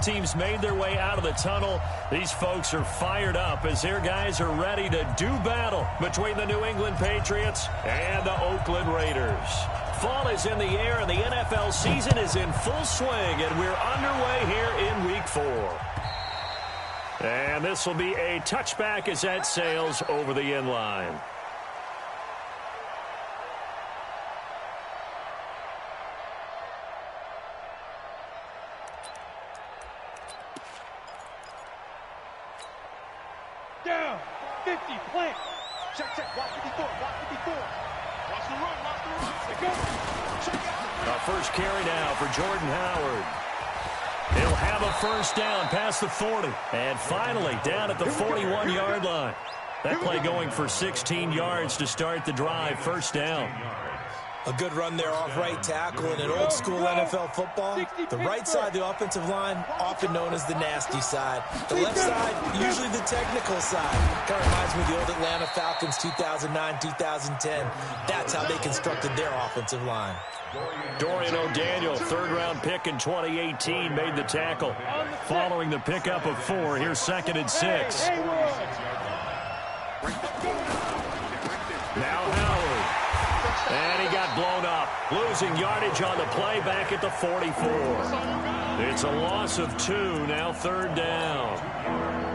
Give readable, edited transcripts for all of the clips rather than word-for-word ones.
teams made their way out of the tunnel. These folks are fired up as their guys are ready to do battle between the New England Patriots and the Oakland Raiders. Fall is in the air, and the NFL season is in full swing, and we're underway here in Week 4. And this will be a touchback as that sails over the end line. Down, 50, plant. Check, watch 54, watch 54. Watch the run, They go. Check out. Our first carry now for Jordan Howard. He'll have a first down past the 40. And finally down at the 41-yard line. That play going for 16 yards to start the drive. First down. A good run there off right tackle in an old-school NFL football. The right side of the offensive line, often known as the nasty side. The left side, usually the technical side. Kind of reminds me of the old Atlanta Falcons 2009-2010. That's how they constructed their offensive line. Dorian O'Daniel, third-round pick in 2018, made the tackle. Following the pickup of 4, here's 2nd and 6. Now Howard. And he got blown up. Losing yardage on the play back at the 44. It's a loss of 2, now 3rd down.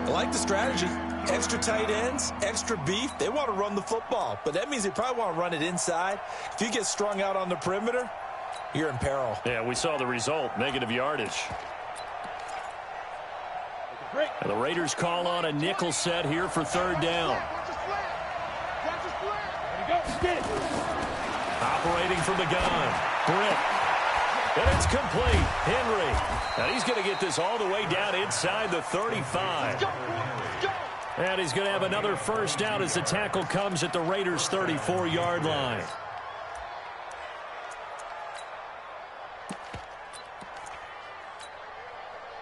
I like the strategy. Extra tight ends, extra beef. They want to run the football, but that means they probably want to run it inside. If you get strung out on the perimeter, you're in peril. Yeah, we saw the result, negative yardage. And the Raiders call on a nickel set here for 3rd down. Operating from the gun. Britt. And it's complete. Henry. And he's going to get this all the way down inside the 35. And he's going to have another first down as the tackle comes at the Raiders' 34-yard line.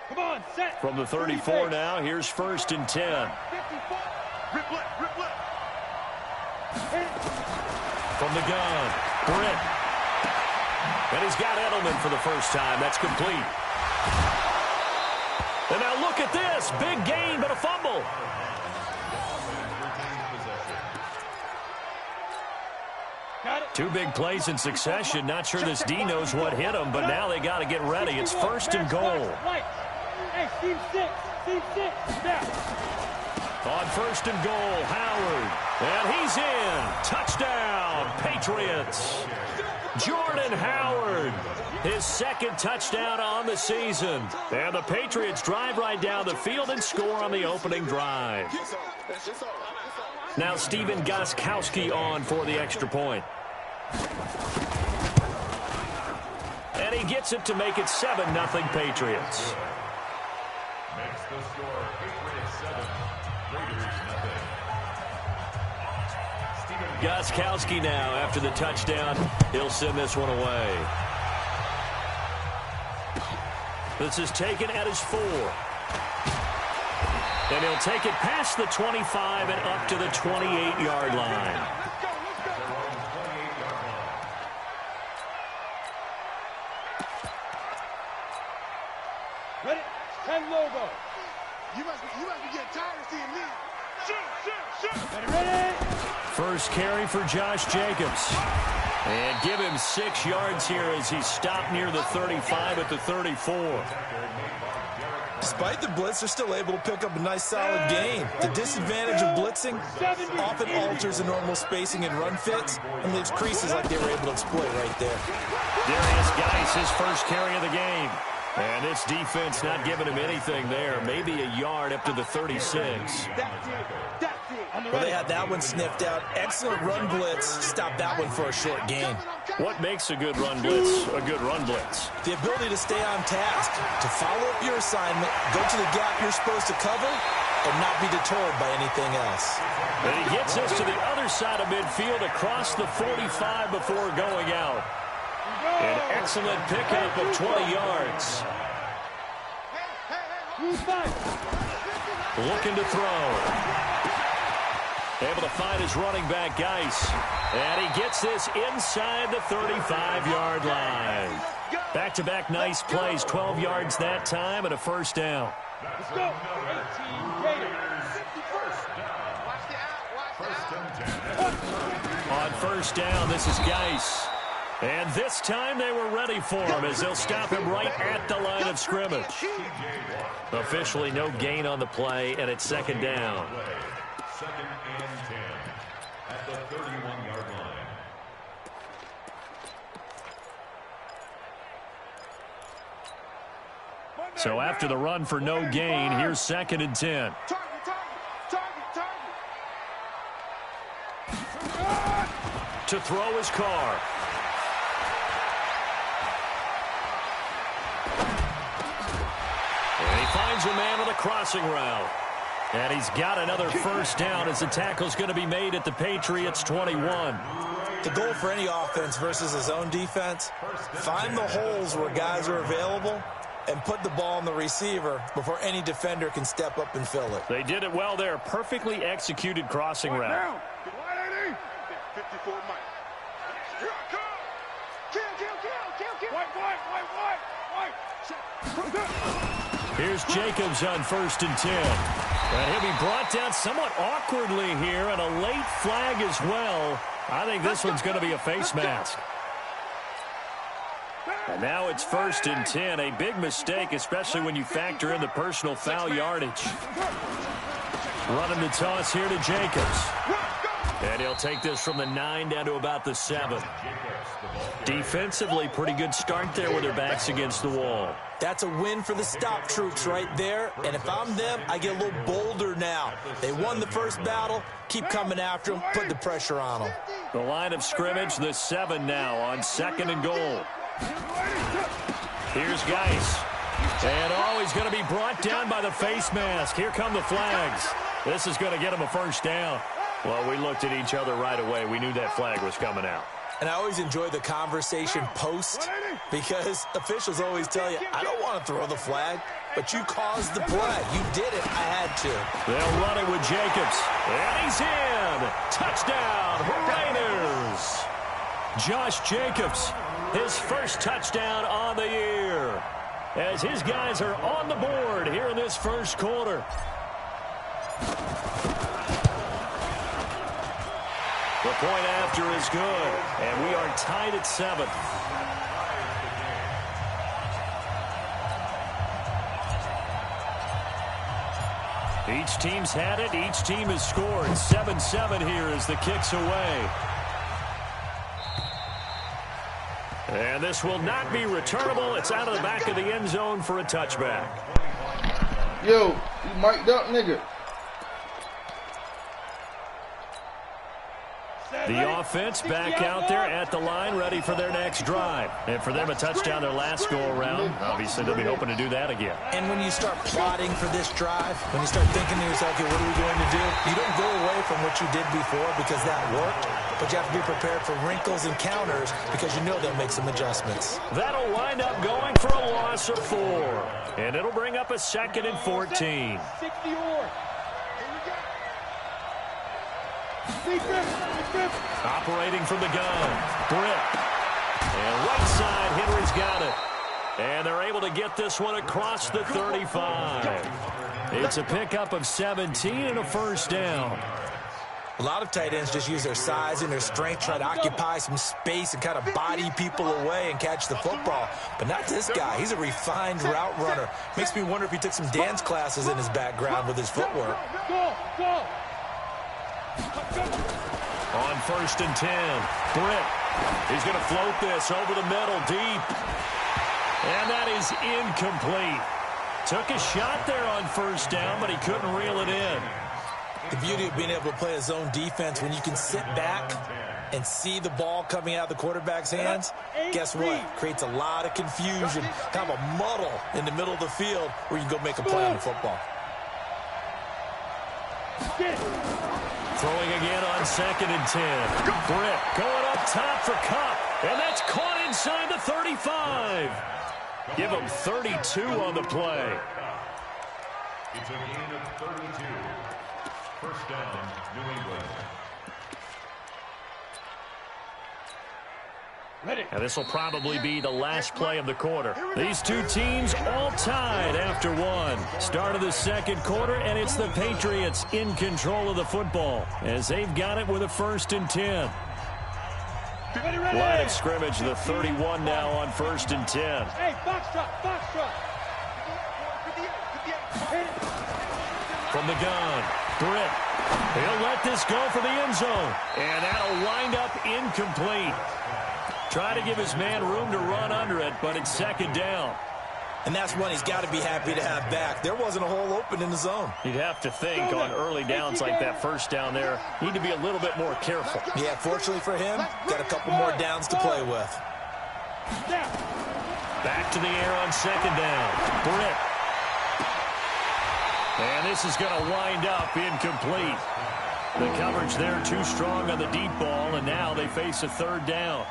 Come on, set. From the 34 now, here's 1st and 10. Rip left. From the gun, Britt. And he's got Edelman for the first time. That's complete. And now look at this. Big gain, but a fumble. Two big plays in succession. Not sure this D knows what hit him, but now they got to get ready. It's 1st and goal. Hey, team 6. Now. On 1st and goal, Howard. And he's in. Touchdown, Patriots. Jordan Howard, his 2nd touchdown on the season. And the Patriots drive right down the field and score on the opening drive. Now Stephen Gostkowski on for the extra point. And he gets it to make it 7-0 Patriots. Makes the score Patriots 7, Raiders 0. Gostkowski now after the touchdown. He'll send this one away. This is taken at his 4. And he'll take it past the 25 and up to the 28-yard line. Ready? 10 logo. You must be getting tired of seeing me. Shoot. Ready? First carry for Josh Jacobs. And give him 6 yards here as he's stopped near the 35 at the 34. Despite the blitz, they're still able to pick up a nice solid gain. The disadvantage of blitzing often alters the normal spacing and run fits and leaves creases like they were able to exploit right there. Darius Geis, his first carry of the game. And this defense not giving him anything there. Maybe a yard up to the 36. Well, they had that one sniffed out. Excellent run blitz. Stop that one for a short gain. What makes a good run blitz a good run blitz? The ability to stay on task, to follow up your assignment, go to the gap you're supposed to cover, and not be deterred by anything else. And he gets us to the other side of midfield across the 45 before going out. An excellent pickup of 20 yards. Looking to throw. Able to find his running back, Geis. And he gets this inside the 35-yard line. Back-to-back nice plays, 12 yards that time and a first down. Let's go. 18 Gators. On first down, this is Geis. And this time they were ready for him as they'll stop him right at the line of scrimmage. Officially no gain on the play, and it's second down. Second and 10 at the 31-yard line. So after the run for no gain, here's second and 10. To throw his car. And he finds a man on the crossing route. And he's got another first down as the tackle's going to be made at the Patriots' 21. The goal for any offense versus his own defense, find the holes where guys are available and put the ball on the receiver before any defender can step up and fill it. They did it well there. Perfectly executed crossing route. 54 Mike. Here I come. Kill. White. Here's Jacobs on first and 10. And he'll be brought down somewhat awkwardly here, and a late flag as well. I think this one's going to be a face mask. And now it's first and 10. A big mistake, especially when you factor in the personal foul yardage. Running the toss here to Jacobs. And he'll take this from the 9 down to about the 7. Defensively, pretty good start there with their backs against the wall. That's a win for the stop troops right there. And if I'm them, I get a little bolder now. They won the first battle. Keep coming after them. Put the pressure on them. The line of scrimmage, the 7 now on second and goal. Here's Geis. And he's going to be brought down by the face mask. Here come the flags. This is going to get him a first down. Well, we looked at each other right away. We knew that flag was coming out. And I always enjoy the conversation post because officials always tell you, I don't want to throw the flag, but you caused the play. You did it. I had to. They'll run it with Jacobs. And he's in. Touchdown, Raiders. Josh Jacobs, his first touchdown on the year, as his guys are on the board here in this first quarter. The point after is good, and we are tied at 7. Each team's had it. Each team has scored. 7-7 here as the kick's away. And this will not be returnable. It's out of the back of the end zone for a touchback. Yo, you mic'd up, nigga. The offense back out there at the line, ready for their next drive. And for them, a touchdown their last go-around. Obviously, they'll be hoping to do that again. And when you start plotting for this drive, when you start thinking to yourself, okay, what are we going to do? You don't go away from what you did before because that worked, but you have to be prepared for wrinkles and counters because you know they'll make some adjustments. That'll wind up going for a loss of 4. And it'll bring up a 2nd and 14. 60-yard. Operating from the gun. Britt. And right side, Henry's got it. And they're able to get this one across the 35. It's a pickup of 17 and a first down. A lot of tight ends just use their size and their strength, try to occupy some space and kind of body people away and catch the football. But not this guy. He's a refined route runner. Makes me wonder if he took some dance classes in his background with his footwork. Go. On first and 10, Britt. He's going to float this over the middle, deep. And that is incomplete. Took a shot there on first down, but he couldn't reel it in. The beauty of being able to play a zone defense, when you can sit back and see the ball coming out of the quarterback's hands, guess what? Creates a lot of confusion, kind of a muddle in the middle of the field where you can go make a play on the football. Throwing again on second and 10. Britt going up top for Cup. And that's caught inside the 35. Give him 32 on the play. It's a gain of 32. First down, New England. And this will probably be the last play of the quarter. These two teams all tied after one. Start of the second quarter, and it's the Patriots in control of the football as they've got it with a 1st and 10. Line of scrimmage, the 31 now on 1st and 10. Hey, box truck. From the gun, Britt. He'll let this go for the end zone. And that'll wind up incomplete. Try to give his man room to run under it, but it's 2nd down. And that's one he's got to be happy to have back. There wasn't a hole open in the zone. You'd have to think on early downs like that 1st down there, need to be a little bit more careful. Yeah, fortunately for him, got a couple more downs to play with. Back to the air on 2nd down. Britt. And this is going to wind up incomplete. The coverage there too strong on the deep ball, and now they face a 3rd down.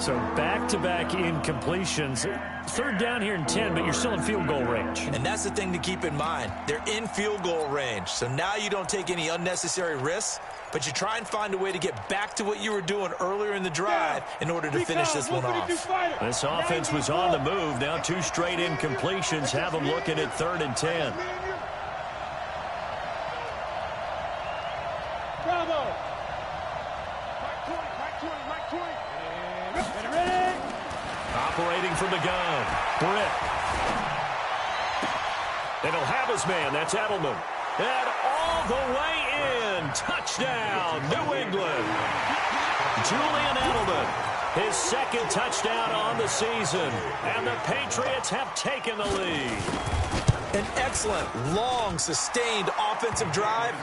So back-to-back incompletions. 3rd down here in 10, but you're still in field goal range. And that's the thing to keep in mind. They're in field goal range. So now you don't take any unnecessary risks, but you try and find a way to get back to what you were doing earlier in the drive in order to finish this one off. This offense was on the move. Now 2 straight incompletions have them looking at 3rd and 10. Bravo. Ready. Operating from the gun. Britt. And he'll have his man. That's Edelman. And all the way in. Touchdown, New England. Julian Edelman. His 2nd touchdown on the season. And the Patriots have taken the lead. An excellent, long, sustained offensive drive.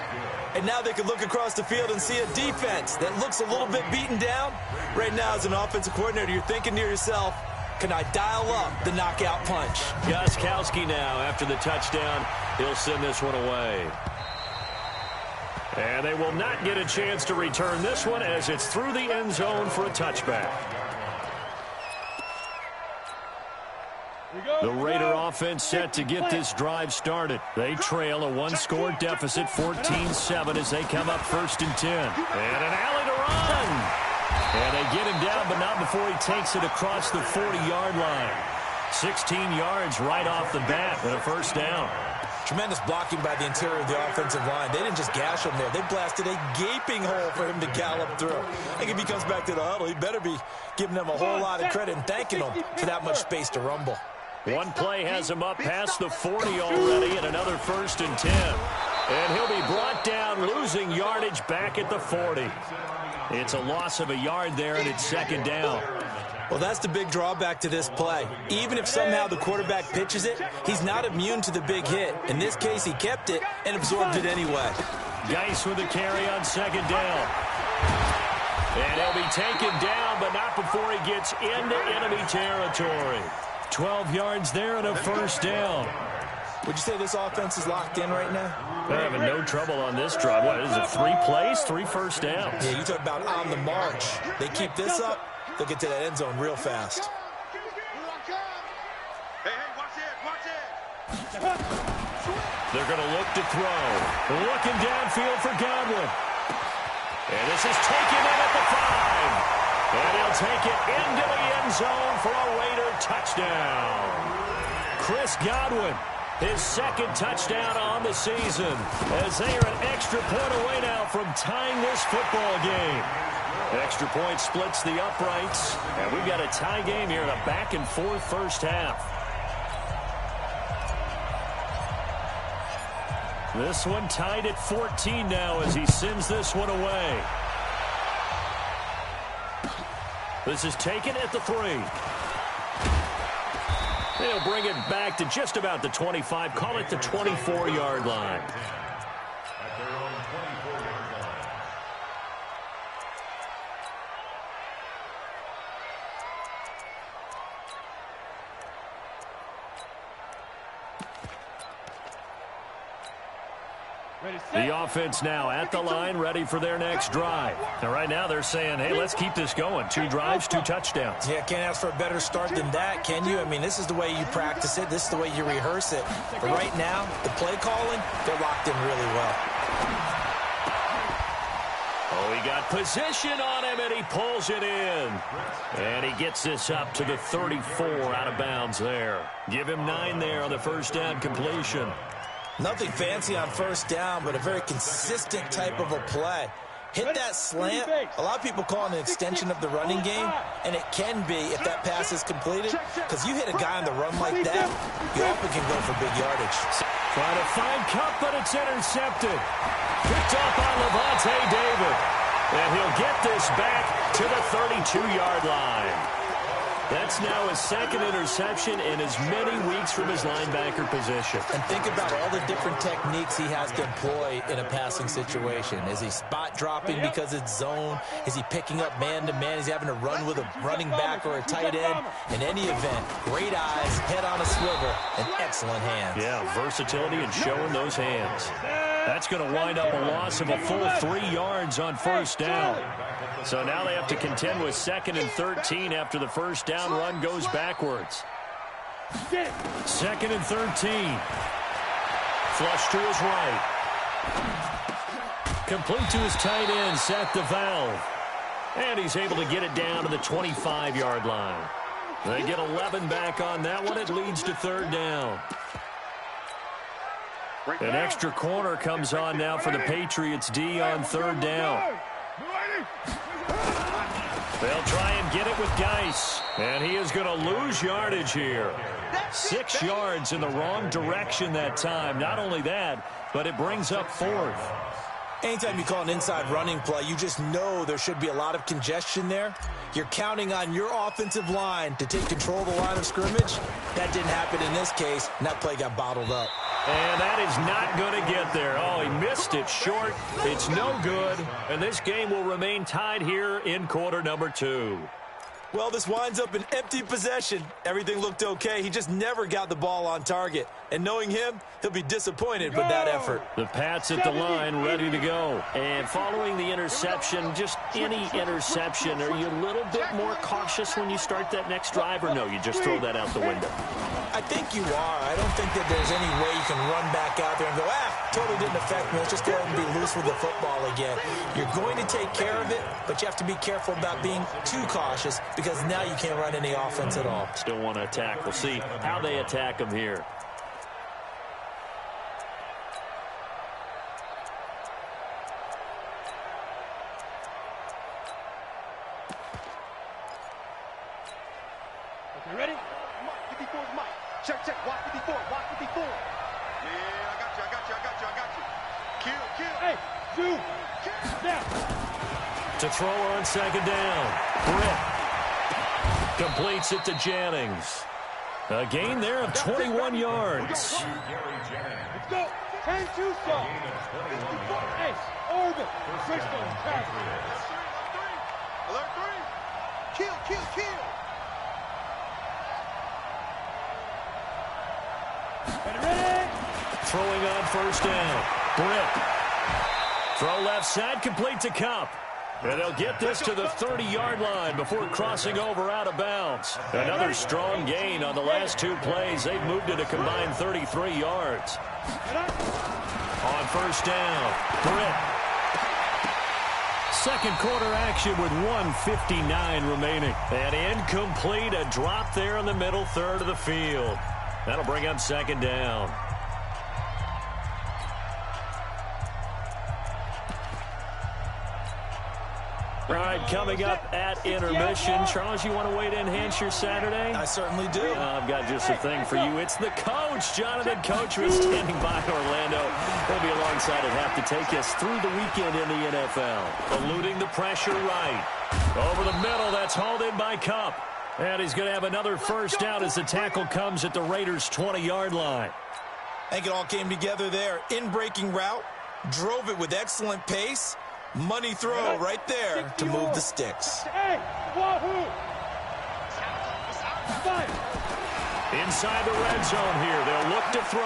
And now they can look across the field and see a defense that looks a little bit beaten down. Right now, as an offensive coordinator, you're thinking to yourself, can I dial up the knockout punch? Gostkowski now, after the touchdown, he'll send this one away. And they will not get a chance to return this one as it's through the end zone for a touchback. The Raider offense set to get this drive started. They trail a 1-score deficit, 14-7, as they come up 1st and 10. And an alley to run. And they get him down, but not before he takes it across the 40-yard line. 16 yards right off the bat and a 1st down. Tremendous blocking by the interior of the offensive line. They didn't just gash him there. They blasted a gaping hole for him to gallop through. I think if he comes back to the huddle, he better be giving them a whole lot of credit and thanking them for that much space to rumble. One play has him up past the 40 already, and another 1st and 10. And he'll be brought down, losing yardage back at the 40. It's a loss of a yard there, and it's 2nd down. Well, that's the big drawback to this play. Even if somehow the quarterback pitches it, he's not immune to the big hit. In this case, he kept it and absorbed it anyway. Geis with a carry on 2nd down. And he'll be taken down, but not before he gets into enemy territory. 12 yards there and a 1st down. Would you say this offense is locked in right now? They're having no trouble on this drive. What is it, 3 plays, 3 first downs? Yeah, you talk about on the march. They keep this up, they'll get to that end zone real fast. Hey, watch it. They're going to look to throw. Looking downfield for Godwin. And this is taken in at the 5. And he'll take it into the end zone for a Raider touchdown. Chris Godwin, his 2nd touchdown on the season, as they are an extra point away now from tying this football game. Extra point splits the uprights, and we've got a tie game here in a back-and-forth 1st half. This one tied at 14 now as he sends this one away. This is taken at the 3. They'll bring it back to just about the 25, call it the 24-yard line. The offense now at the line, ready for their next drive. Now, right now, they're saying, hey, let's keep this going. 2 drives, 2 touchdowns. Yeah, can't ask for a better start than that, can you? I mean, this is the way you practice it. This is the way you rehearse it. But right now, the play calling, they're locked in really well. Oh, he got position on him, and he pulls it in. And he gets this up to the 34 out of bounds there. Give him 9 there on the first down completion. Nothing fancy on first down, but a very consistent type of a play. Hit that slant. A lot of people call it an extension of the running game, and it can be if that pass is completed, because you hit a guy on the run like that, you often can go for big yardage. Trying to find Cup, but it's intercepted. Picked off by Levante David. And he'll get this back to the 32-yard line. That's now his second interception in as many weeks from his linebacker position. And think about all the different techniques he has to employ in a passing situation. Is he spot dropping because it's zone? Is he picking up man-to-man? Is he having to run with a running back or a tight end? In any event, great eyes, head on a swivel, and excellent hands. Yeah, versatility and showing those hands. That's going to wind up a loss of a full 3 yards on first down. So now they have to contend with 2nd and 13 after the first down run goes backwards. 2nd and 13. Flush to his right. Complete to his tight end, Seth DeValve. And he's able to get it down to the 25-yard line. They get 11 back on that one. It leads to 3rd down. An extra corner comes on now for the Patriots D on 3rd down. They'll try and get it with Geis. And he is going to lose yardage here. 6 yards in the wrong direction that time. Not only that, but it brings up 4th. Anytime you call an inside running play, you just know there should be a lot of congestion there. You're counting on your offensive line to take control of the line of scrimmage. That didn't happen in this case, and that play got bottled up. And that is not going to get there. Oh, he missed it short. It's no good. And this game will remain tied here in quarter number 2. Well, this winds up an empty possession. Everything looked okay. He just never got the ball on target. And knowing him, he'll be disappointed with that effort. The Pats at the line, ready to go. And following the interception, just any interception, are you a little bit more cautious when you start that next drive, or no, you just throw that out the window? I think you are. I don't think that there's any way you can run back out there and go, totally didn't affect me. Let's just go ahead and be loose with the football again. You're going to take care of it, but you have to be careful about being too cautious, because now you can't run any offense at all. Still want to attack. We'll see how they attack him here. Okay, ready? Mike, 54 is Mike. Check, watch 54, watch 54. Yeah, I got you. Kill. Hey, zoom. Snap. To throw on 2nd down. Britt completes it to Jennings. A gain there of 21 yards. Let's go. 10-2 stop. Hey, Orbit. Crystal. Alert 3. Kill. Ready? Throwing on first down. Britt. Throw left side, complete to Cup. And they'll get this to the 30-yard line before crossing over out of bounds. Another strong gain on the last 2 plays. They've moved it a combined 33 yards. On first down, Britt. Second quarter action with 1:59 remaining. And incomplete, a drop there in the middle third of the field. That'll bring up 2nd down. All right, coming up at intermission. Charles, you want to wait to enhance your Saturday? I certainly do. I've got just a thing for you. It's the coach, Jonathan Coachman, standing by in Orlando. He'll be alongside and have to take us through the weekend in the NFL. Eluding the pressure right. Over the middle, that's hauled in by Cup. And he's going to have another first down as the tackle comes at the Raiders' 20-yard line. I think it all came together there. In-breaking route, drove it with excellent pace. Money throw right there to move the sticks. Hey, wahoo! Inside the red zone here, they'll look to throw.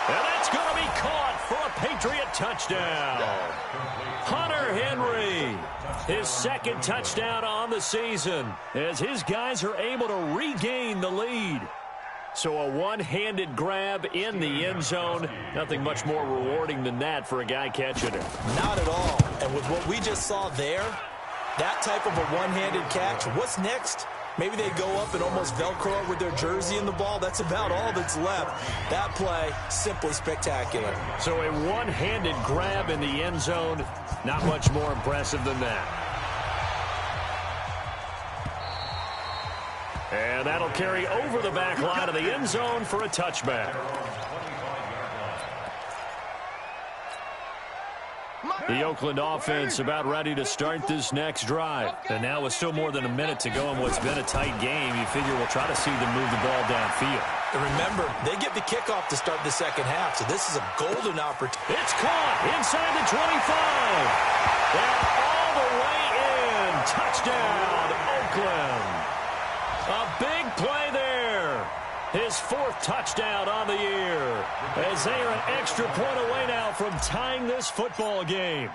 And that's going to be caught for a Patriot touchdown. Hunter Henry, his 2nd touchdown on the season, as his guys are able to regain the lead. So a one-handed grab in the end zone. Nothing much more rewarding than that for a guy catching it. Not at all. And with what we just saw there, that type of a one-handed catch, what's next? Maybe they go up and almost Velcro it with their jersey in the ball. That's about all that's left. That play, simply spectacular. So a one-handed grab in the end zone. Not much more impressive than that. And that'll carry over the back line of the end zone for a touchback. The Oakland offense about ready to start this next drive. And now with still more than a minute to go in what's been a tight game, you figure we'll try to see them move the ball downfield. And remember, they get the kickoff to start the second half, so this is a golden opportunity. It's caught inside the 25. And all the way in. Touchdown, Oakland. A big play there. His fourth touchdown on the year. As they are an extra point away now from tying this football game.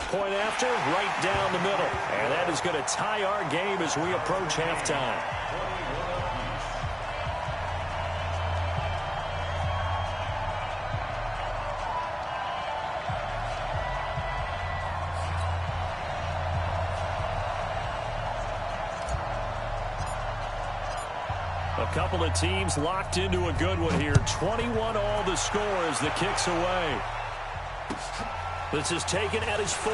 Point after, right down the middle. And that is going to tie our game as we approach halftime. A couple of teams locked into a good one here. 21 all the score as the kick's away. This is taken at his 4.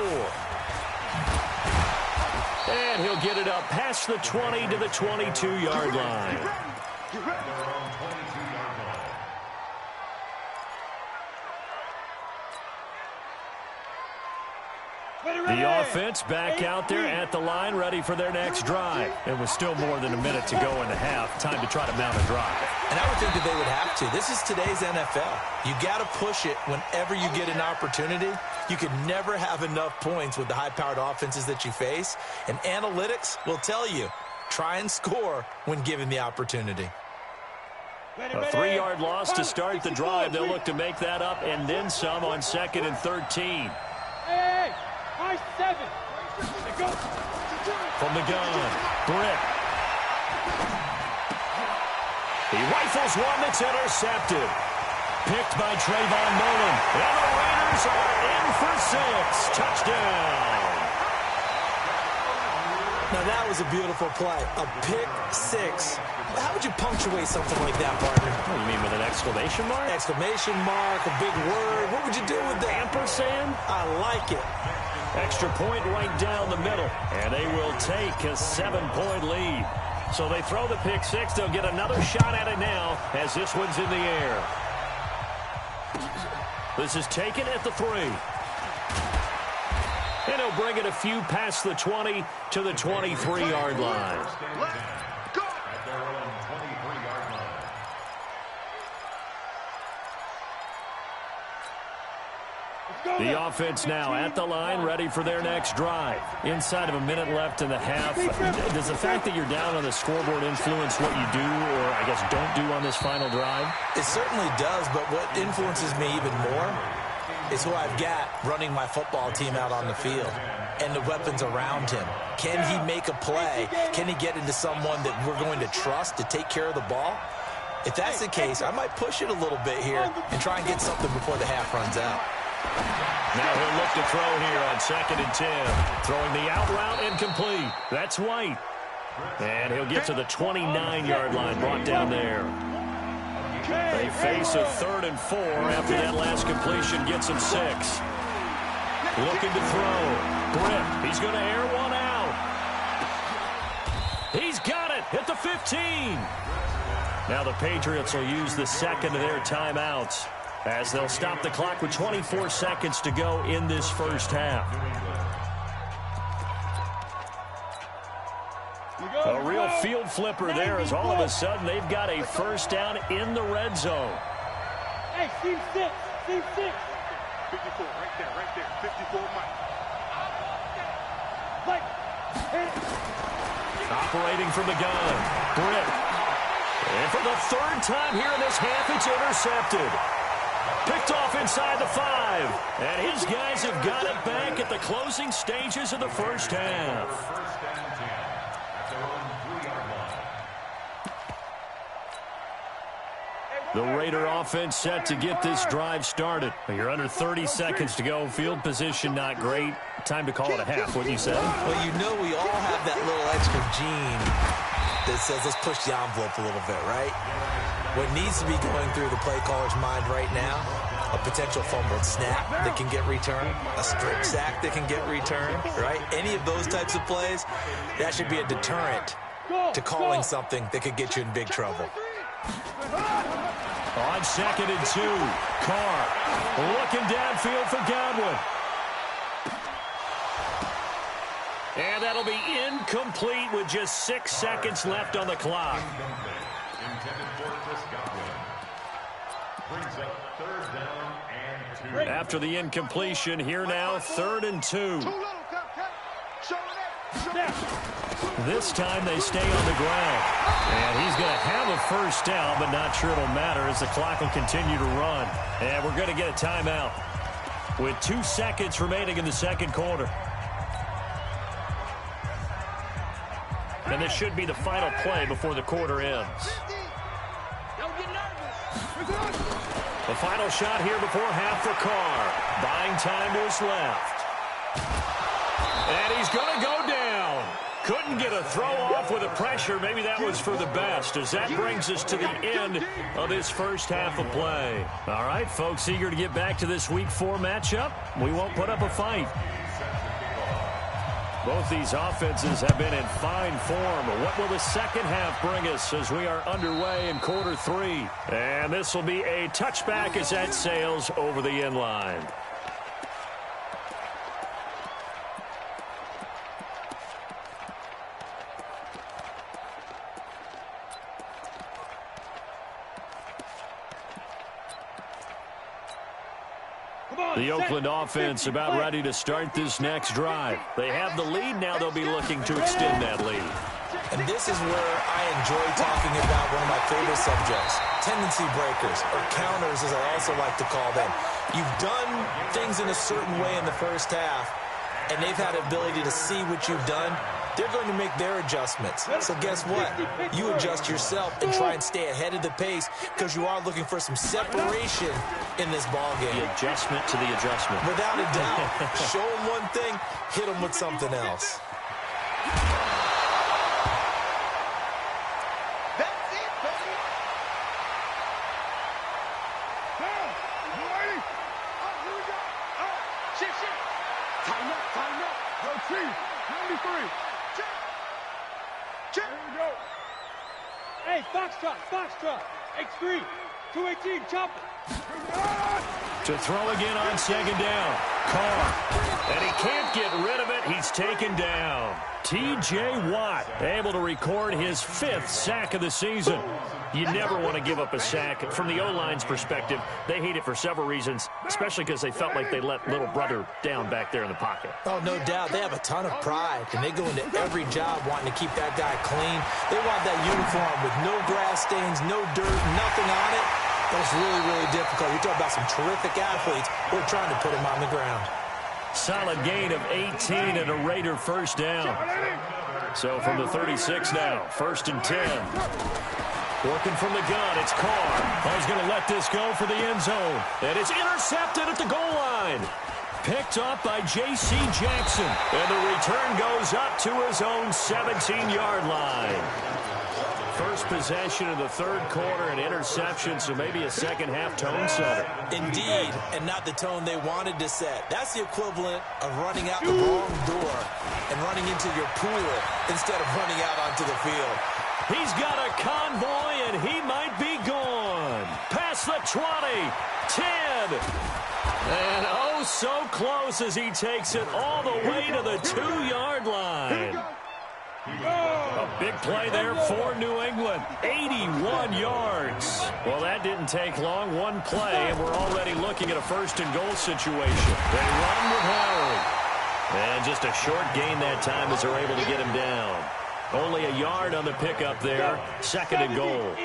And he'll get it up past the 20 to the 22-yard line. The offense back out there at the line, ready for their next drive. And with still more than a minute to go in the half, time to try to mount a drive. And I would think that they would have to. This is today's NFL. You got to push it whenever you get an opportunity. You can never have enough points with the high-powered offenses that you face. And analytics will tell you, try and score when given the opportunity. A 3-yard loss to start the drive. They'll look to make that up and then some on 2nd and 13. Hey! High 7. Go. From the gun, Britt. He rifles one that's intercepted. Picked by Trayvon Mullen. And the Raiders are in for 6. Touchdown. Now that was a beautiful play. A pick 6. How would you punctuate something like that, partner? What do you mean, with an exclamation mark? Exclamation mark, a big word. What would you do with that? Ampersand? I like it. Extra point right down the middle. And they will take a 7-point lead. So they throw the pick 6. They'll get another shot at it now as this one's in the air. This is taken at the 3. And he'll bring it a few past the 20 to the 23-yard line. The offense now at the line, ready for their next drive. Inside of a minute left in the half. Does the fact that you're down on the scoreboard influence what you do, or I guess don't do on this final drive? It certainly does, but what influences me even more is who I've got running my football team out on the field and the weapons around him. Can he make a play? Can he get into someone that we're going to trust to take care of the ball? If that's the case, I might push it a little bit here and try and get something before the half runs out. Now he'll look to throw here on 2nd and 10. Throwing the out route incomplete. That's White. And he'll get to the 29-yard line, brought down there. They face a 3rd and 4 after that last completion gets him 6. Looking to throw. Britt, he's going to air one out. He's got it at the 15. Now the Patriots will use the second of their timeouts as they'll stop the clock with 24 seconds to go in this first half. A real field flipper there as all of a sudden they've got a first down in the red zone. Hey, team 6. Team 6. 54, right there. 54, Mike. Operating from the gun. Britt. And for the 3rd time here in this half, it's intercepted. Picked off inside the 5. And his guys have got it back at the closing stages of the first half. The Raider offense set to get this drive started. You're under 30 seconds to go. Field position not great. Time to call it a half, wouldn't you say? Well, you know we all have that little extra gene that says let's push the envelope a little bit, right? What needs to be going through the play caller's mind right now, a potential fumbled snap that can get returned, a strip sack that can get returned, right? Any of those types of plays, that should be a deterrent to calling something that could get you in big trouble. On 2nd and 2, Carr looking downfield for Godwin. And that'll be incomplete with just 6 seconds left on the clock. Intended for Chris Godwin. Brings up 3rd down and 2. After the incompletion, here now, 3rd and 2. This time they stay on the ground. And he's going to have a first down, but not sure it'll matter as the clock will continue to run. And we're going to get a timeout with 2 seconds remaining in the second quarter. And this should be the final play before the quarter ends. The final shot here before half for Carr. Buying time was left. And he's going to go down. Couldn't get a throw off with the pressure. Maybe that was for the best, as that brings us to the end of this first half of play. All right, folks, eager to get back to this Week 4 matchup. We won't put up a fight. Both these offenses have been in fine form. What will the second half bring us as we are underway in quarter 3? And this will be a touchback as that sails over the end line. The Oakland offense about ready to start this next drive. They have the lead. Now they'll be looking to extend that lead. And this is where I enjoy talking about one of my favorite subjects, tendency breakers, or counters as I also like to call them. You've done things in a certain way in the first half, and they've had the ability to see what you've done. They're going to make their adjustments. So guess what? You adjust yourself and try and stay ahead of the pace because you are looking for some separation in this ball game. The adjustment to the adjustment. Without a doubt. Show them one thing, hit them with something else. That's it, baby. Here we go. Shit. Time up. Let's see. 93. Check. Here we go. Hey, Foxtrot. X3. 218, chop it. To throw again on 2nd down. Carr. And he can't get rid of it. He's taken down. T.J. Watt able to record his 5th sack of the season. You never want to give up a sack. From the O-line's perspective, they hate it for several reasons, especially because they felt like they let little brother down back there in the pocket. Oh, no doubt. They have a ton of pride, and they go into every job wanting to keep that guy clean. They want that uniform with no grass stains, no dirt, nothing on it. That's really, really difficult. You're talking about some terrific athletes who are trying to put him on the ground. Solid gain of 18 and a Raider first down. So from the 36 now, 1st and 10. Working from the gun, it's Carr. He's going to let this go for the end zone. And it's intercepted at the goal line. Picked up by J.C. Jackson. And the return goes up to his own 17-yard line. First possession of the 3rd quarter, an interception, so maybe a second-half tone setter. Indeed, and not the tone they wanted to set. That's the equivalent of running out the wrong door and running into your pool instead of running out onto the field. He's got a convoy, and he might be gone. Past the 20, 10, and oh, so close as he takes it all the way to the 2-yard line. A big play there for New England. 81 yards. Well, that didn't take long. One play, and we're already looking at a 1st and goal situation. They run with Howard. And just a short gain that time as they're able to get him down. Only a yard on the pickup there. 2nd and goal.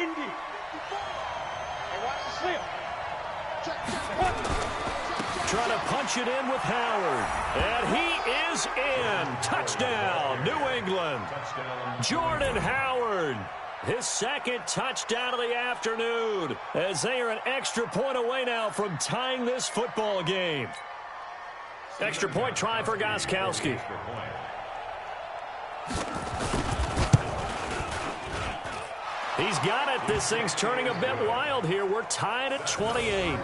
Trying to punch it in with Howard. And he is in. Touchdown, New England. Jordan Howard. His second touchdown of the afternoon, as they are an extra point away now from tying this football game. Extra point try for Gostkowski. He's got it. This thing's turning a bit wild here. We're tied at 28.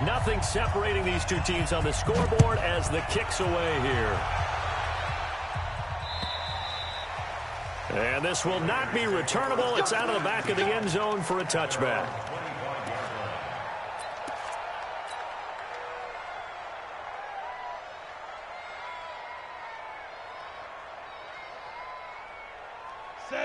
Nothing separating these two teams on the scoreboard as the kick's away here. And this will not be returnable. It's out of the back of the end zone for a touchback.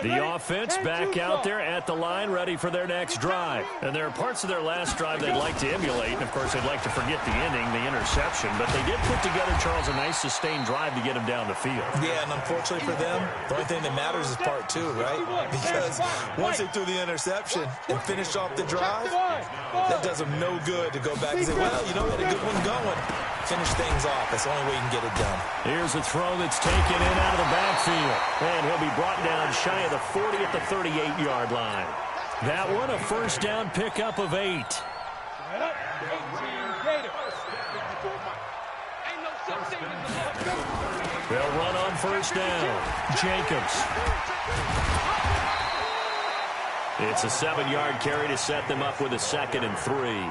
The offense back out there at the line, ready for their next drive. And there are parts of their last drive they'd like to emulate. And, of course, they'd like to forget the inning, the interception. But they did put together, Charles, a nice sustained drive to get them down the field. Yeah, and unfortunately for them, the only thing that matters is part two, right? Because once they threw the interception and finished off the drive, that does them no good to go back and say, well, you know, we had a good one going. Finish things off. That's the only way you can get it done. Here's a throw that's taken in out of the backfield. And he'll be brought down shy of the 40 at the 38-yard line. That one, a first down pickup of 8. They'll run on first down. Jacobs. It's a 7-yard carry to set them up with a 2nd and 3.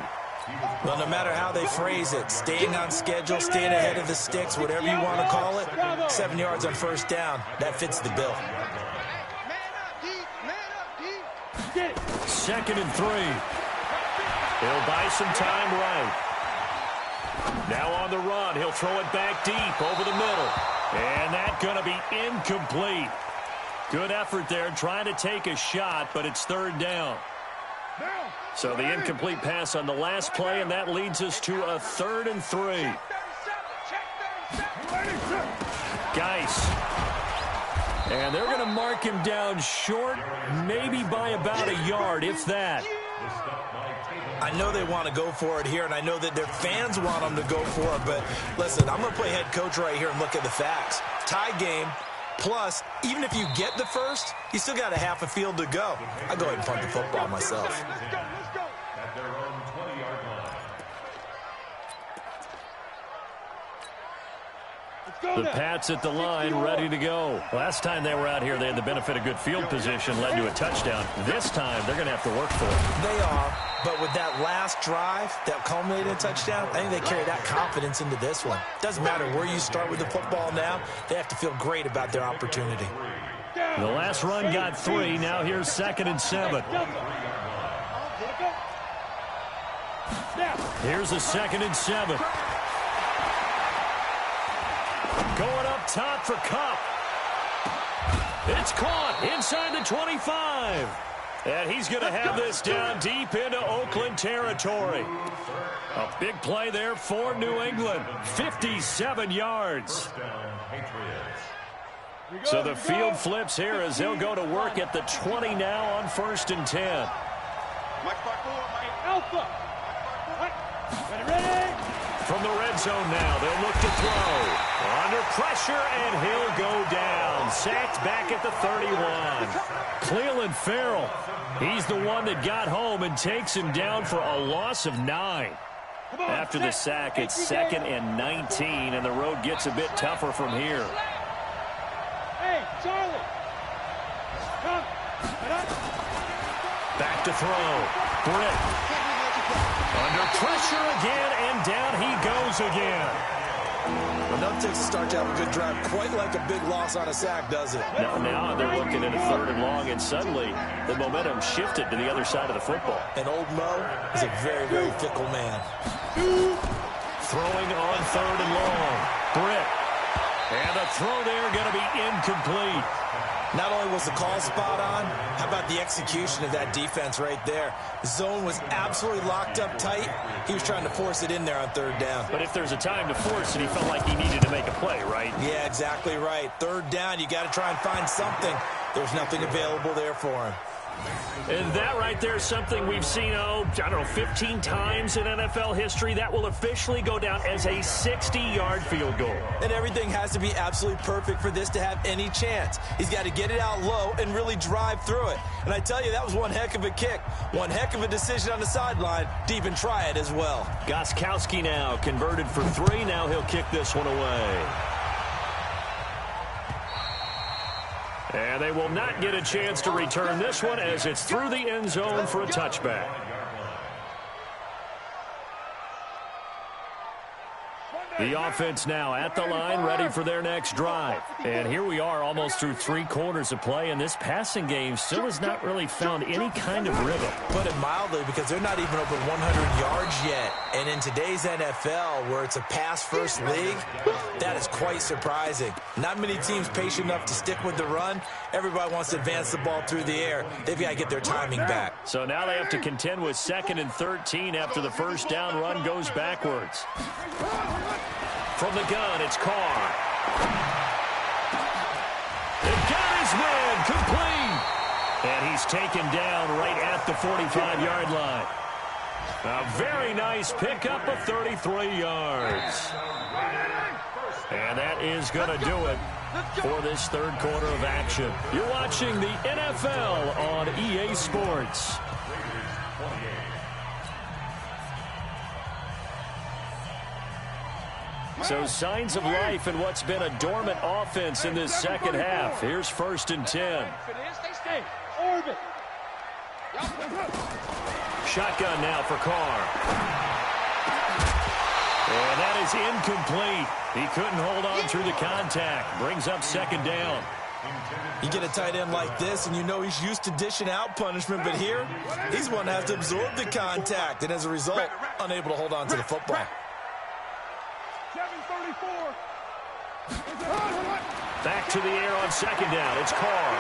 Well, no matter how they phrase it, staying on schedule, staying ahead of the sticks, whatever you want to call it, 7 yards on first down, that fits the bill. 2nd and 3. He'll buy some time right. Now on the run, he'll throw it back deep over the middle. And that's going to be incomplete. Good effort there trying to take a shot, but it's 3rd down. So the incomplete pass on the last play, and that leads us to a 3rd and 3. Geis. And they're going to mark him down short, maybe by about a yard, if that. I know they want to go for it here, and I know that their fans want them to go for it, but listen, I'm going to play head coach right here and look at the facts. Tie game. Plus, even if you get the first, you still got a half a field to go. I go ahead and punt the football myself. At their own 20-yard line. The Pats at the line, ready to go. Last time they were out here, they had the benefit of good field position, led to a touchdown. This time, they're going to have to work for it. They are, but with that last drive that culminated in a touchdown, I think they carry that confidence into this one. Doesn't matter where you start with the football now, they have to feel great about their opportunity. The last run got 3. Now here's 2nd and 7. Here's a 2nd and 7. Going up top for Kupp. It's caught inside the 25. And he's going to have this down deep into Oakland territory. A big play there for New England. 57 yards. So the field flips here as they'll go to work at the 20 now on 1st and 10. From the red zone now, they'll look to throw. Under pressure, and he'll go down. Sacked back at the 31. Cleveland Farrell, he's the one that got home and takes him down for a loss of 9. After the sack, it's 2nd and 19, and the road gets a bit tougher from here. Hey, Charlie. Back to throw. Britt. Under pressure again, and down he goes again. Enough takes to start to have a good drive, quite like a big loss on a sack, does it? Now they're looking at a 3rd and long, and suddenly the momentum shifted to the other side of the football. And old Mo is a very, very fickle man. Throwing on 3rd and long. Britt. And the throw there going to be incomplete. Not only was the call spot on, how about the execution of that defense right there? The zone was absolutely locked up tight. He was trying to force it in there on 3rd down. But if there's a time to force it, he felt like he needed to make a play, right? Yeah, exactly right. 3rd down, you got to try and find something. There's nothing available there for him. And that right there is something we've seen, I don't know, 15 times in NFL history. That will officially go down as a 60-yard field goal. And everything has to be absolutely perfect for this to have any chance. He's got to get it out low and really drive through it. And I tell you, that was one heck of a kick. One heck of a decision on the sideline to even try it as well. Gostkowski now converted for 3. Now he'll kick this one away. And they will not get a chance to return this one as it's through the end zone for a touchback. The offense now at the line, ready for their next drive. And here we are almost through 3 quarters of play, and this passing game still has not really found any kind of rhythm. Put it mildly, because they're not even over 100 yards yet. And in today's NFL, where it's a pass-first league, that is quite surprising. Not many teams patient enough to stick with the run. Everybody wants to advance the ball through the air. They've got to get their timing back. So now they have to contend with 2nd and 13 after the first down run goes backwards. From the gun, it's Carr. They've got his man complete. And he's taken down right at the 45-yard line. A very nice pickup of 33 yards. And that is going to do it for this third quarter of action. You're watching the NFL on EA Sports. So signs of life in what's been a dormant offense in this second half. Here's 1st and 10. Shotgun now for Carr. And that is incomplete. He couldn't hold on through the contact. Brings up 2nd down. You get a tight end like this, and you know he's used to dishing out punishment, but here, he's one that has to absorb the contact, and as a result, unable to hold on to the football. Back to the air on 2nd down. It's Carr.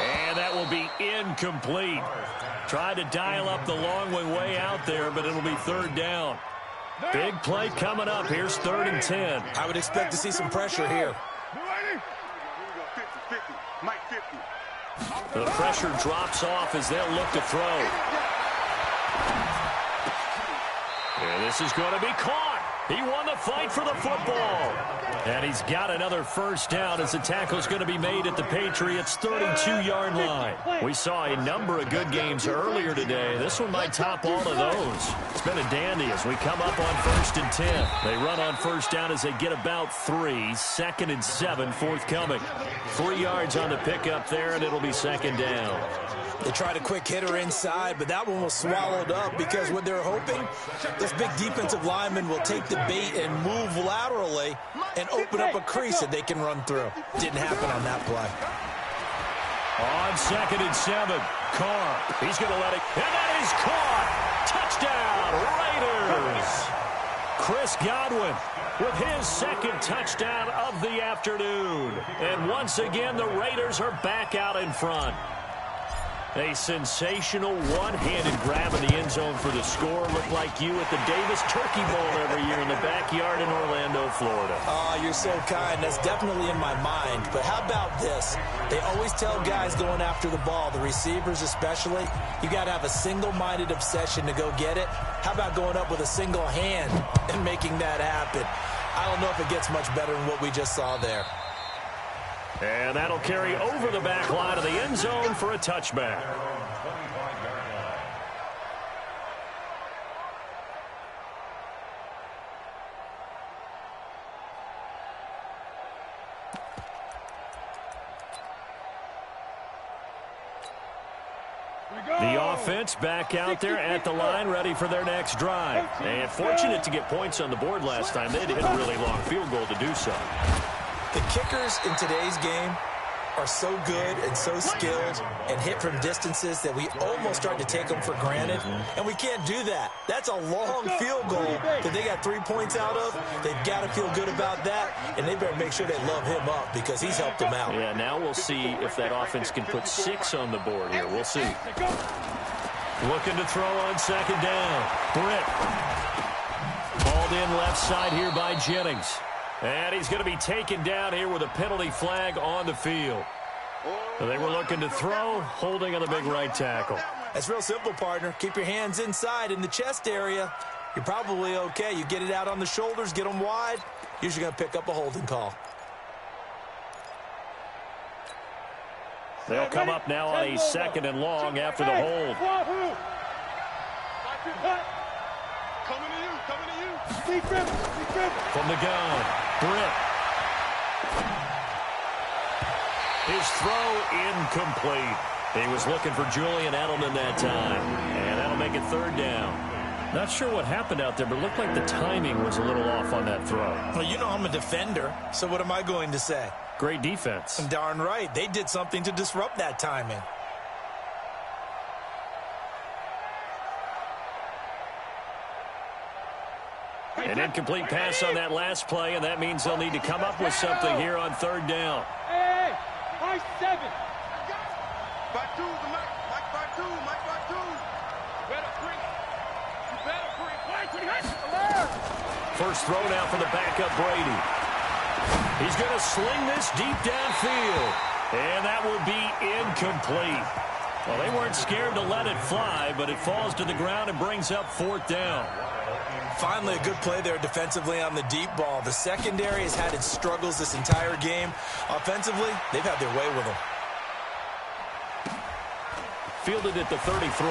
And that will be incomplete. Tried to dial up the long way out there, but it'll be 3rd down. Big play coming up. Here's 3rd and 10. I would expect to see some pressure here. The pressure drops off as they'll look to throw. And this is going to be caught. He won the fight for the football. And he's got another first down as the tackle's going to be made at the Patriots' 32-yard line. We saw a number of good games earlier today. This one might top all of those. It's been a dandy as we come up on 1st and 10. They run on first down as they get about 3. 2nd and 7 forthcoming. 3 yards on the pickup there, and it'll be 2nd down. They tried a quick hitter inside, but that one was swallowed up because what they're hoping, this big defensive lineman will take the bait and move laterally and open up a crease that they can run through. Didn't happen on that play. On 2nd and 7, Carr. He's going to let it, and that is caught. Touchdown, Raiders. Chris Godwin with his 2nd touchdown of the afternoon. And once again, the Raiders are back out in front. A sensational one-handed grab in the end zone for the score. Looked like you at the Davis Turkey Bowl every year in the backyard in Orlando, Florida. Oh, you're so kind. That's definitely in my mind. But how about this? They always tell guys going after the ball, the receivers especially, you got to have a single-minded obsession to go get it. How about going up with a single hand and making that happen? I don't know if it gets much better than what we just saw there. And that'll carry over the back line of the end zone for a touchback. The offense back out there at the line, ready for their next drive. And fortunate to get points on the board last time. They had to hit a really long field goal to do so. The kickers in today's game are so good and so skilled and hit from distances that we almost start to take them for granted, and we can't do that. That's a long field goal that they got 3 points out of. They've got to feel good about that, and they better make sure they love him up because he's helped them out. Yeah, now we'll see if that offense can put 6 on the board here. We'll see. Looking to throw on 2nd down. Britt. Hauled in left side here by Jennings. And he's going to be taken down here with a penalty flag on the field. They were looking to throw, holding on the big right tackle. That's real simple, partner. Keep your hands inside in the chest area. You're probably okay. You get it out on the shoulders, get them wide. Usually going to pick up a holding call. They'll come up now on a 2nd and long after the hold. Coming to you. From the gun, Britt. His throw incomplete. He was looking for Julian Edelman that time. And that'll make it 3rd down. Not sure what happened out there, but it looked like the timing was a little off on that throw. Well, you know I'm a defender, so what am I going to say? Great defense. Darn right. They did something to disrupt that timing. An incomplete pass on that last play, and that means they'll need to come up with something here on 3rd down. Hey, high 7. By 2, Mike by 2. Better bring. First throw now for the backup Brady. He's going to sling this deep downfield, and that will be incomplete. Well, they weren't scared to let it fly, but it falls to the ground and brings up 4th down. Finally, a good play there defensively on the deep ball. The secondary has had its struggles this entire game. Offensively, they've had their way with them. Fielded at the 33.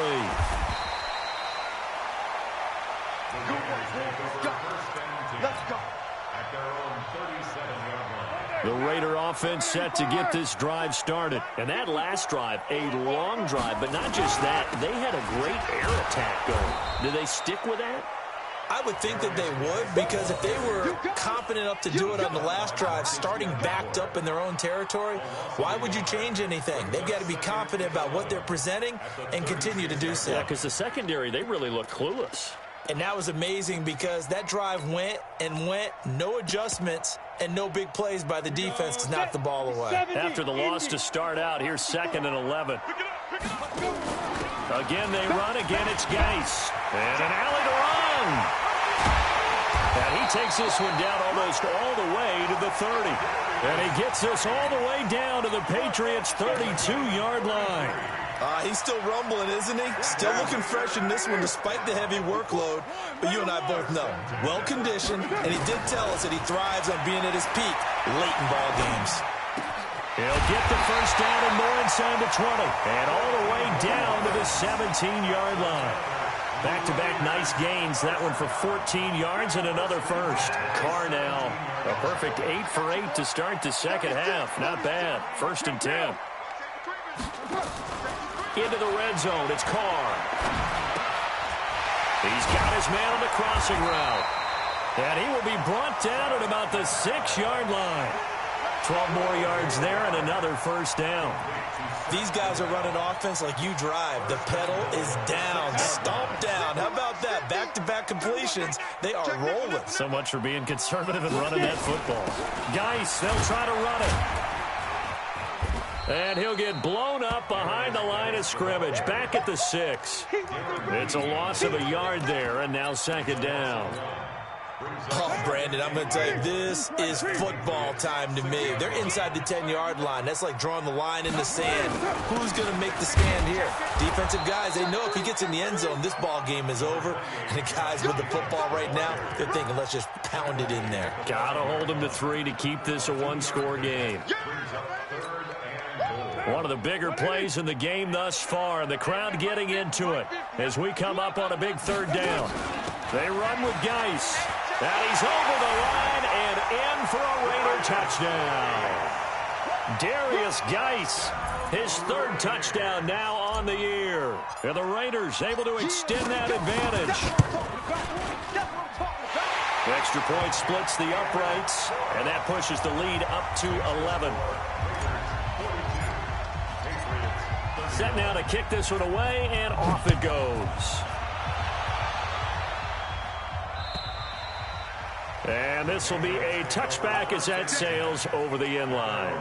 Let's go. At their own 37-yard line. The Raider offense set to get this drive started. And that last drive, a long drive, but not just that. They had a great air attack going. Do they stick with that? I would think that they would, because if they were confident enough to do it on the last drive, starting backed up in their own territory, why would you change anything? They've got to be confident about what they're presenting and continue to do so. Yeah, because the secondary, they really looked clueless. And that was amazing because that drive went and went, no adjustments, and no big plays by the defense to knock the ball away. After the loss to start out, here's 2nd and 11. Again, they run. Again, it's Geis. And an alley to run. And he takes this one down almost all the way to the 30. And he gets this all the way down to the Patriots' 32-yard line. He's still rumbling, isn't he? Still looking fresh in this one despite the heavy workload. But you and I both know, well-conditioned, and he did tell us that he thrives on being at his peak late in ball games. He'll get the first down and more inside the 20. And all the way down to the 17-yard line. Back-to-back nice gains. That one for 14 yards and another first. Carr now, a perfect 8 for 8 to start the second half. Not bad. 1st and 10. Into the red zone, it's Carr. He's got his man on the crossing route. And he will be brought down at about the 6-yard line. 12 more yards there and another first down. These guys are running offense like you drive. The pedal is down, stomp down. How about that? Back-to-back completions. They are rolling. So much for being conservative and running that football. Geis, they'll try to run it. And he'll get blown up behind the line of scrimmage. Back at the 6. It's a loss of a yard there, and now 2nd down. Oh, Brandon, I'm going to tell you, this is football time to me. They're inside the 10-yard line. That's like drawing the line in the sand. Who's going to make the stand here? Defensive guys, they know if he gets in the end zone, this ball game is over. And the guys with the football right now, they're thinking, let's just pound it in there. Got to hold them to 3 to keep this a one-score game. One of the bigger plays in the game thus far, and the crowd getting into it as we come up on a big 3rd down. They run with Geis. And he's over the line and in for a Raider touchdown. Darius Geis, his 3rd touchdown now on the year. And the Raiders able to extend that advantage. The extra point splits the uprights, and that pushes the lead up to 11. Set now to kick this one away, and off it goes. And this will be a touchback as that sails over the end line.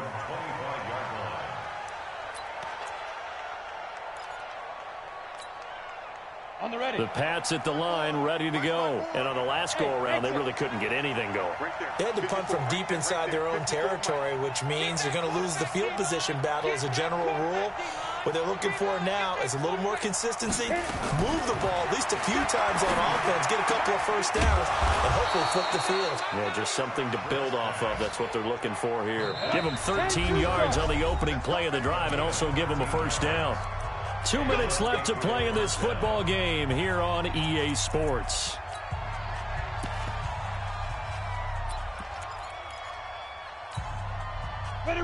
On the ready. The Pats at the line, ready to go. And on the last go-around, they really couldn't get anything going. They had to punt from deep inside their own territory, which means you're going to lose the field position battle as a general rule. What they're looking for now is a little more consistency, move the ball at least a few times on offense, get a couple of first downs, and hopefully flip the field. Yeah, just something to build off of. That's what they're looking for here. Give them 13 yards on the opening play of the drive and also give them a first down. 2 minutes left to play in this football game here on EA Sports.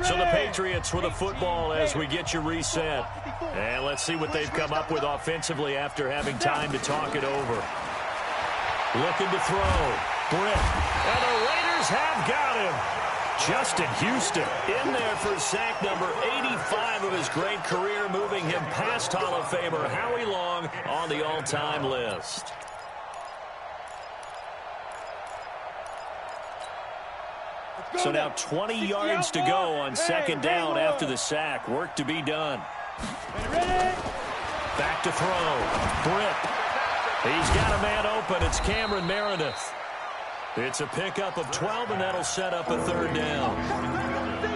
So the Patriots with a football as we get you reset. And let's see what they've come up with offensively after having time to talk it over. Looking to throw. Britt. And the Raiders have got him. Justin Houston in there for sack number 85 of his great career, moving him past Hall of Famer Howie Long on the all-time list. So now 20 yards to go on second down after the sack. Work to be done. Back to throw. Britt. He's got a man open. It's Cameron Meredith. It's a pickup of 12, and that'll set up a third down.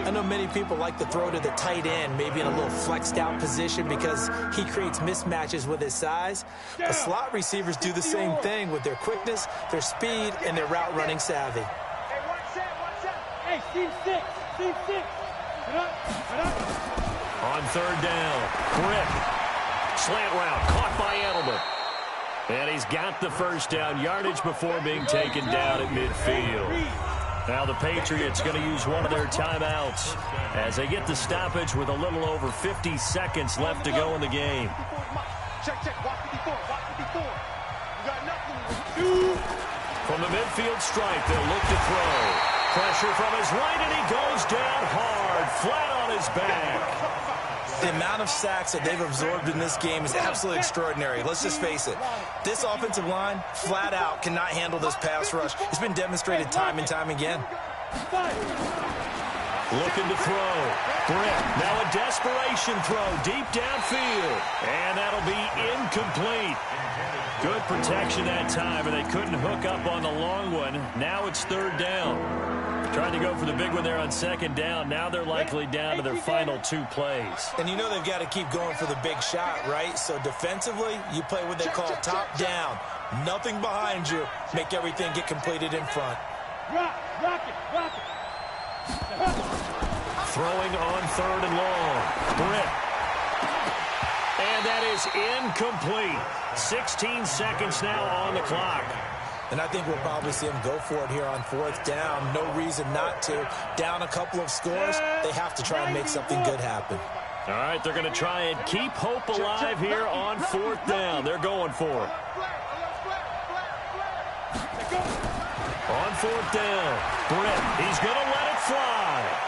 I know many people like to throw to the tight end, maybe in a little flexed out position because he creates mismatches with his size. The slot receivers do the same thing with their quickness, their speed, and their route running savvy. Hey, team six. Get up. On third down, Britt. Slant route, caught by Edelman. And he's got the first down, yardage before being taken down at midfield. Now the Patriots going to use one of their timeouts as they get the stoppage with a little over 50 seconds left to go in the game. Check. Watch 54. You got nothing. From the midfield stripe, they'll look to throw. Pressure from his right, and he goes down hard, flat on his back. The amount of sacks that they've absorbed in this game is absolutely extraordinary. Let's just face it. This offensive line, flat out, cannot handle this pass rush. It's been demonstrated time and time again. Looking to throw. Britt. Now a desperation throw deep downfield. And that'll be incomplete. Good protection that time, and they couldn't hook up on the long one. Now it's third down. Trying to go for the big one there on second down. Now they're likely down to their final two plays. And you know they've got to keep going for the big shot, right? So defensively, you play what they call top down. Nothing behind you. Make everything get completed in front. Rock it. Throwing on third and long. Britt. And that is incomplete. 16 seconds now on the clock. And I think we'll probably see him go for it here on fourth down. No reason not to. Down a couple of scores, they have to try and make something good happen. All right, they're going to try and keep hope alive here on fourth down. They're going for it. On fourth down, Britt, he's going to let it fly.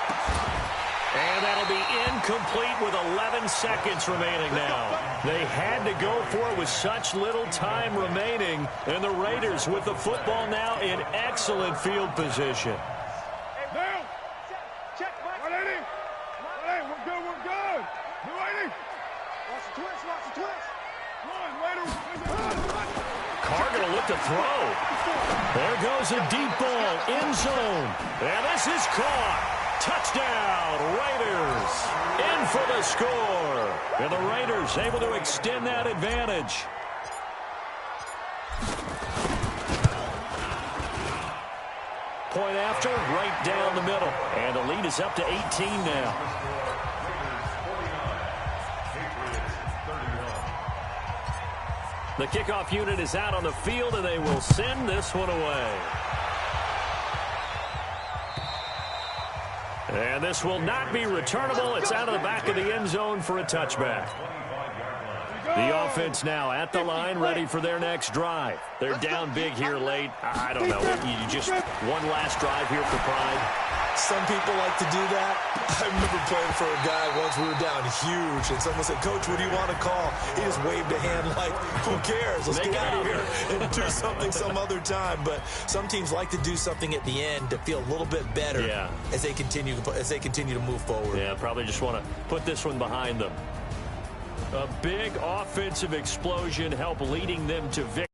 And that'll be incomplete with 11 seconds remaining now. They had to go for it with such little time remaining. And the Raiders with the football now in excellent field position. Now. Check. 180. 180. We're good. 280. Watch the twist. Carr going to look to throw. There goes a deep ball in zone. And this is caught. Touchdown, Raiders. In for the score. And the Raiders able to extend that advantage. Point after, right down the middle. And the lead is up to 18 now. The kickoff unit is out on the field, and they will send this one away. And this will not be returnable. It's out of the back of the end zone for a touchback. The offense now at the line, ready for their next drive. They're down big here late. I don't know. You just one last drive here for pride. Some people like to do that. I remember playing for a guy once. We were down huge, and someone said, "Coach, what do you want to call?" He just waved a hand like, "Who cares? Let's get out of here and do something some other time." But some teams like to do something at the end to feel a little bit better as they continue to move forward. Yeah, probably just want to put this one behind them. A big offensive explosion helped leading them to victory.